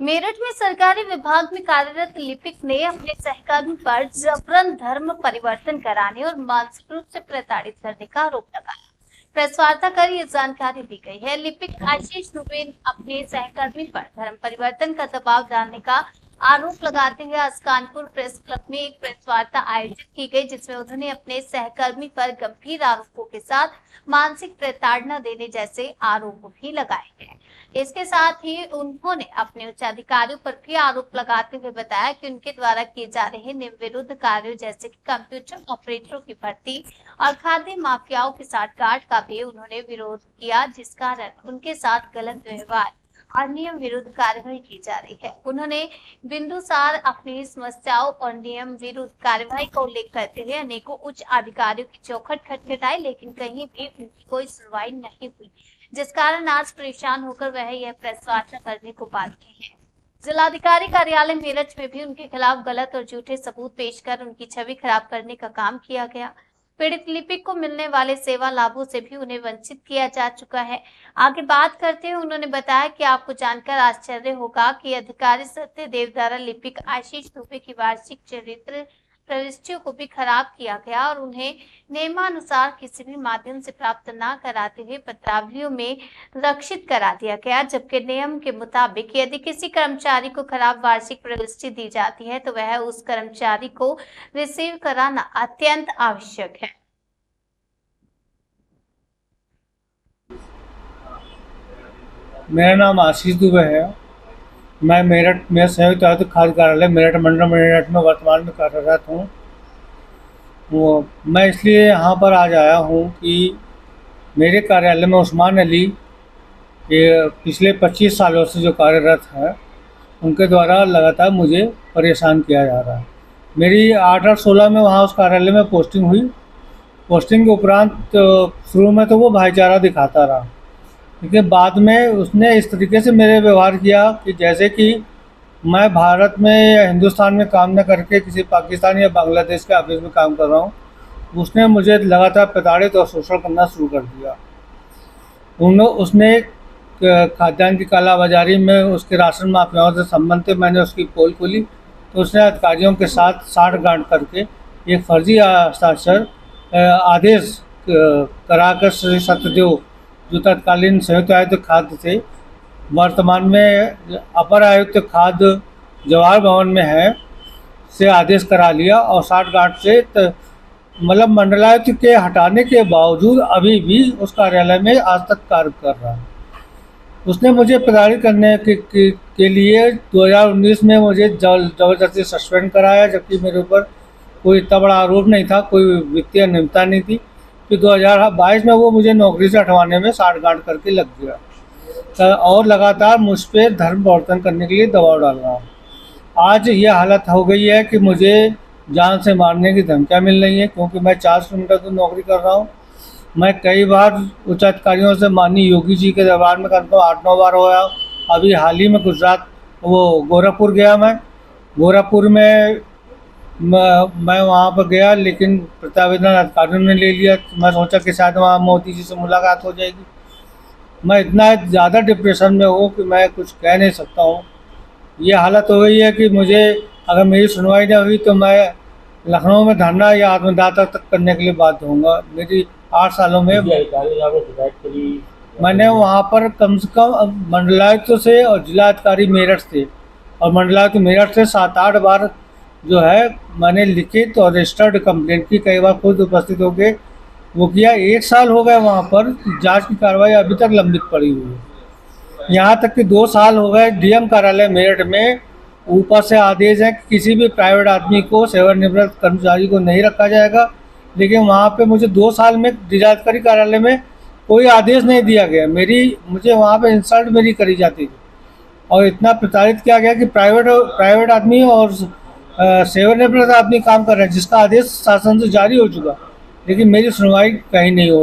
मेरठ में सरकारी विभाग में कार्यरत लिपिक ने अपने सहकर्मी पर जबरन धर्म परिवर्तन कराने और मानसिक रूप से प्रताड़ित करने का आरोप लगाया। प्रेस वार्ता कर ये जानकारी दी गई है। लिपिक आशीष दुबे अपने सहकर्मी पर धर्म परिवर्तन का दबाव डालने का आरोप लगाते हुए आज कानपुर प्रेस क्लब में एक प्रेस वार्ता आयोजित की गई, जिसमें उन्होंने अपने सहकर्मी पर गंभीर आरोपों के साथ मानसिक प्रताड़ना देने जैसे आरोप भी लगाए हैं। इसके साथ ही उन्होंने अपने उच्च अधिकारियों पर भी आरोप लगाते हुए बताया कि उनके द्वारा किए जा रहे नियम विरुद्ध कार्यों जैसे कि कंप्यूटर ऑपरेटरों की भर्ती और खाद्य माफियाओं के साठगांठ का भी उन्होंने विरोध किया, जिस कारण उनके साथ गलत व्यवहार और नियम विरुद्ध कार्रवाई की जा रही है। उन्होंने बिंदुसार अपनी समस्याओं और नियम विरुद्ध कार्रवाई का उल्लेख करते हुए अनेकों उच्च अधिकारियों की चौखट खटखटाई, लेकिन कहीं भी उनकी कोई सुनवाई नहीं हुई, जिस कारण आज परेशान होकर वह यह प्रेस वार्ता करने को बाध्य है। जिलाधिकारी कार्यालय मेरठ में भी उनके खिलाफ गलत और झूठे सबूत पेश कर उनकी छवि खराब करने का काम किया गया। पीड़ित लिपिक को मिलने वाले सेवा लाभों से भी उन्हें वंचित किया जा चुका है। आगे बात करते हुए उन्होंने बताया कि आपको जानकर आश्चर्य होगा कि अधिकारी सत्यदेव द्वारा लिपिक आशीष दुबे की वार्षिक चरित्र प्रविष्टियों को भी खराब किया गया और उन्हें नियमानुसार किसी भी माध्यम से प्राप्त न कराते हुए पत्रावलियों में रक्षित करा दिया गया, जबकि नियम के मुताबिक यदि किसी कर्मचारी को खराब वार्षिक प्रविष्टि दी जाती है तो वह उस कर्मचारी को रिसीव कराना अत्यंत आवश्यक है। मेरा नाम आशीष दुबे है। मैं मेरठ में संयुक्त आयुक्त खाद्य कार्यालय मेरठ मंडल मेरठ में वर्तमान में कार्यरत हूँ। मैं इसलिए यहाँ पर आज आया हूँ कि मेरे कार्यालय में उस्मान अली ये पिछले 25 सालों से जो कार्यरत है, उनके द्वारा लगातार मुझे परेशान किया जा रहा है। मेरी 8 और 16 में वहाँ उस कार्यालय में पोस्टिंग हुई। पोस्टिंग के उपरांत शुरू में तो वो भाईचारा दिखाता रहा, लेकिन बाद में उसने इस तरीके से मेरे व्यवहार किया कि जैसे कि मैं भारत में या हिंदुस्तान में काम न करके किसी पाकिस्तान या बांग्लादेश के ऑफिस में काम कर रहा हूँ। उसने मुझे लगातार प्रताड़ित और शोषण करना शुरू कर दिया। उसने खाद्यान्न की कालाबाजारी में उसके राशन माफियाओं से संबंधित मैंने उसकी पोल खोली, तो उसने अधिकारियों के साथ साठगांठ करके एक फर्जी हस्ताक्षर आदेश कराकर श्री सत्यदेव, जो तत्कालीन संयुक्त आयुक्त खाद्य थे, वर्तमान में अपर आयुक्त खाद्य जवाहर भवन में है, से आदेश करा लिया और साठगांठ से मतलब मंडलायुक्त के हटाने के बावजूद अभी भी उस कार्यालय में आज तक कार्य कर रहा है। उसने मुझे प्रताड़ित करने के लिए 2019 में मुझे जबरदस्ती सस्पेंड कराया, जबकि मेरे ऊपर कोई इतना बड़ा आरोप नहीं था, कोई वित्तीय नियमितता नहीं थी। कि 2022 में वो मुझे नौकरी से हटवाने में साठगांठ करके लग गया और लगातार मुझ पर धर्म परिवर्तन करने के लिए दबाव डाल रहा हूँ। आज ये हालत हो गई है कि मुझे जान से मारने की धमकियाँ मिल रही हैं, क्योंकि मैं 4 किलोमीटर दूर नौकरी कर रहा हूँ। मैं कई बार उच्च अधिकारियों से माननीय योगी जी के दरबार में करता हूँ, 8-9 बार हो गया। अभी हाल ही में गुजरात गोरखपुर गया। मैं गोरखपुर में मैं वहाँ पर गया, लेकिन प्रत्यावेदन अधिकारियों ने ले लिया। मैं सोचा कि शायद वहाँ मोदी जी से मुलाकात हो जाएगी। मैं इतना ज़्यादा डिप्रेशन में हूँ कि मैं कुछ कह नहीं सकता हूँ। ये हालत हो गई है कि मुझे अगर मेरी सुनवाई नहीं हुई तो मैं लखनऊ में धरना या आत्मदाह तक करने के लिए बाध्य होऊंगा। मेरी 8 सालों में मैंने वहाँ पर कम से कम मंडलायुक्त से और जिलाधिकारी मेरठ से और मंडलायुक्त मेरठ से 7-8 बार जो है मैंने लिखित और रजिस्टर्ड कंप्लेंट की, कई बार खुद उपस्थित होकर वो किया। 1 साल हो गए वहाँ पर, जांच की कार्रवाई अभी तक लंबित पड़ी हुई है। यहाँ तक कि 2 साल हो गए डीएम कार्यालय मेरठ में ऊपर से आदेश है कि किसी भी प्राइवेट आदमी को सेवानिवृत्त कर्मचारी को नहीं रखा जाएगा, लेकिन वहाँ पे मुझे 2 साल में जिलाधिकारी कार्यालय में कोई आदेश नहीं दिया गया। मुझे वहाँ पे इंसल्ट मेरी करी जाती थी और इतना प्रताड़ित किया गया कि प्राइवेट आदमी और सेवानिवृत्त आदमी काम कर रहे हैं, जिसका आदेश शासन से जारी हो चुका, लेकिन मेरी सुनवाई कहीं नहीं हो